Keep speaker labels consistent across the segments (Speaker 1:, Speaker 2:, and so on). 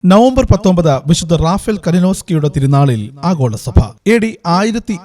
Speaker 1: November 19 വിശുദ്ധ Rafale കലിനോസ്കിയുടെ തിരുനാളിൽ ആഗോളസഭ. AD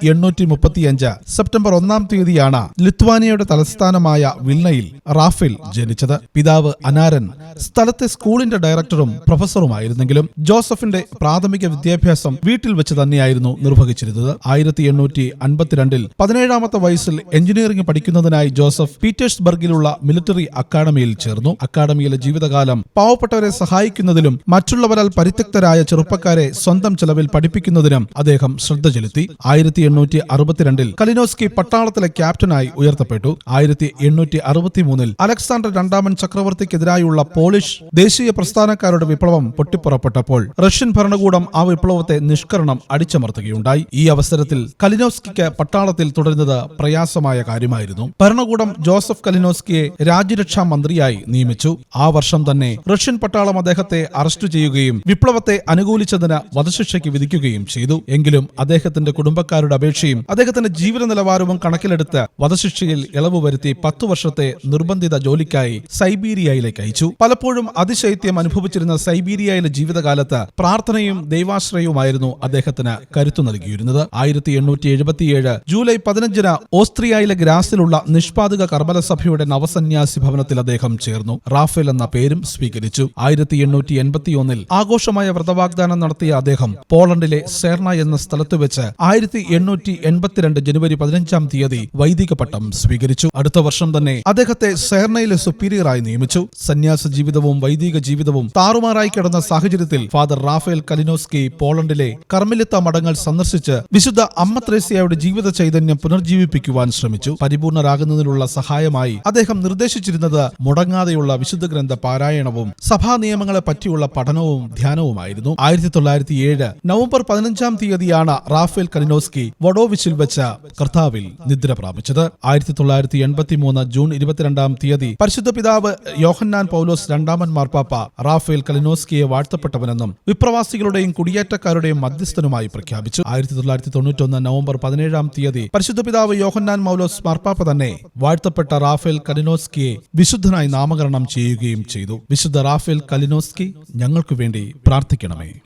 Speaker 1: 1835 September 1 തീയതിയാണ് ലിത്വാനിയയുടെ തലസ്ഥാനമായ വിൽനയിൽ റാഫേൽ ജനിച്ചത്. പിതാവ് അനാരൻ സ്ഥലത്തെ സ്കൂളിന്റെ ഡയറക്ടറും പ്രൊഫസറുമായിരുന്നെങ്കിലും ജോസഫിന്റെ പ്രാഥമിക വിദ്യാഭ്യാസം വീട്ടിൽ വെച്ച് തന്നെയായിരുന്നു നിർവഹിച്ചിരുന്നത്. 1852 17ാമത്തെ വയസ്സിൽ എഞ്ചിനീയറിംഗ് പഠിക്കുന്നതിനായി ജോസഫ് പീറ്റേഴ്സ്ബർഗിലുള്ള മിലിറ്ററി അക്കാഡമിയിൽ ചേർന്നു. അക്കാഡമിയിലെ ജീവിതകാലം പാവപ്പെട്ടവരെ സഹായിക്കുന്നതിലും മറ്റുള്ളവരാൽ പരിത്യക്തരായ ചെറുപ്പക്കാരെ സ്വന്തം ചെലവിൽ പഠിപ്പിക്കുന്നതിനും അദ്ദേഹം ശ്രദ്ധ ചെലുത്തി. 1862 കലിനോസ്കി പട്ടാളത്തിലെ ക്യാപ്റ്റനായി ഉയർത്തപ്പെട്ടു. 1863 അലക്സാണ്ടർ രണ്ടാമൻ ചക്രവർത്തിക്കെതിരായുള്ള പോളിഷ് ദേശീയ പ്രസ്ഥാനക്കാരുടെ വിപ്ലവം പൊട്ടിപ്പുറപ്പെട്ടപ്പോൾ റഷ്യൻ ഭരണകൂടം ആ വിപ്ലവത്തെ നിഷ്കരണം അടിച്ചമർത്തുകയുണ്ടായി. ഈ അവസരത്തിൽ കലിനോസ്കിക്ക് പട്ടാളത്തിൽ തുടരുന്നത് പ്രയാസമായ കാര്യമായിരുന്നു. ഭരണകൂടം ജോസഫ് കലിനോസ്കിയെ രാജ്യരക്ഷാ മന്ത്രിയായി നിയമിച്ചു. ആ വർഷം തന്നെ റഷ്യൻ പട്ടാളം അദ്ദേഹത്തെ അറസ്റ്റ് ചെയ്യുകയും വിപ്ലവത്തെ അനുകൂലിച്ചതിന് വധശിക്ഷയ്ക്ക് വിധിക്കുകയും ചെയ്തു. എങ്കിലും അദ്ദേഹത്തിന്റെ കുടുംബക്കാരുടെ അപേക്ഷയും അദ്ദേഹത്തിന്റെ ജീവിത നിലവാരവും കണക്കിലെടുത്ത് വധശിക്ഷയിൽ ഇളവ് വരുത്തി 10 വർഷത്തെ നിർബന്ധിത ജോലിക്കായി സൈബീരിയയിലേക്ക് അയച്ചു. പലപ്പോഴും അതിശൈത്യം അനുഭവിച്ചിരുന്ന സൈബീരിയയിലെ ജീവിതകാലത്ത് പ്രാർത്ഥനയും ദൈവാശ്രയവുമായിരുന്നു അദ്ദേഹത്തിന് കരുത്തു നൽകിയിരുന്നത്. 1877 ജൂലൈ 15 ഓസ്ട്രിയയിലെ ഗ്രാസിലുള്ള നിഷ്പാദക കർമ്മല സഭയുടെ നവസന്യാസി ഭവനത്തിൽ അദ്ദേഹം ചേർന്നു. റാഫേൽ എന്ന പേരും സ്വീകരിച്ചു. 1881 ആഘോഷമായ വ്രതവാഗ്ദാനം നടത്തിയ അദ്ദേഹം പോളണ്ടിലെ സേർണ എന്ന സ്ഥലത്ത് വെച്ച് 1882 ജനുവരി 15 തീയതി വൈദിക പട്ടം സ്വീകരിച്ചു. അടുത്ത വർഷം തന്നെ അദ്ദേഹത്തെ സേർണയിലെ സുപ്പീരിയറായി നിയമിച്ചു. സന്യാസ ജീവിതവും വൈദിക ജീവിതവും താറുമാറായി കിടന്ന സാഹചര്യത്തിൽ ഫാദർ റാഫേൽ കലിനോസ്കി പോളണ്ടിലെ കർമ്മലിത്ത മഠങ്ങൾ സന്ദർശിച്ച് വിശുദ്ധ അമ്മ ത്രേസ്യയുടെ ജീവിത ചൈതന്യം പുനർജീവിപ്പിക്കുവാൻ ശ്രമിച്ചു. പരിപൂർണരാകുന്നതിനുള്ള സഹായമായി അദ്ദേഹം നിർദ്ദേശിച്ചിരുന്നത് മുടങ്ങാതെയുള്ള വിശുദ്ധ ഗ്രന്ഥ പാരായണവും സഭാ നിയമങ്ങളെ പറ്റിയുള്ള പഠനവും ധ്യാനവുമായിരുന്നു. 1907 നവംബർ 15 തീയതിയാണ് റാഫേൽ കലിനോസ്കി വഡോവിച്ചിൽ വെച്ച് കർത്താവിൽ നിദ്ര പ്രാപിച്ചത്. 1983 ജൂൺ 22 തീയതി പരിശുദ്ധ പിതാവ് യോഹന്നാൻ പൗലോസ് രണ്ടാമൻ മാർപ്പാപ്പ റാഫേൽ കലിനോസ്കിയെ വാഴ്ത്തപ്പെട്ടവനെന്നും വിപ്രവാസികളുടെയും കുടിയേറ്റക്കാരുടെയും മധ്യസ്ഥനുമായി പ്രഖ്യാപിച്ചു. 1991 നവംബർ 17 തീയതി പരിശുദ്ധ പിതാവ് യോഹന്നാൻ പൗലോസ് മാർപ്പാപ്പ തന്നെ വാഴ്ത്തപ്പെട്ട റാഫേൽ കലിനോസ്കിയെ വിശുദ്ധനായി നാമകരണം ചെയ്യുകയും ചെയ്തു. വിശുദ്ധ റാഫേൽ കലിനോസ്കി ഞങ്ങൾക്കു വേണ്ടി പ്രാർത്ഥിക്കണമേ.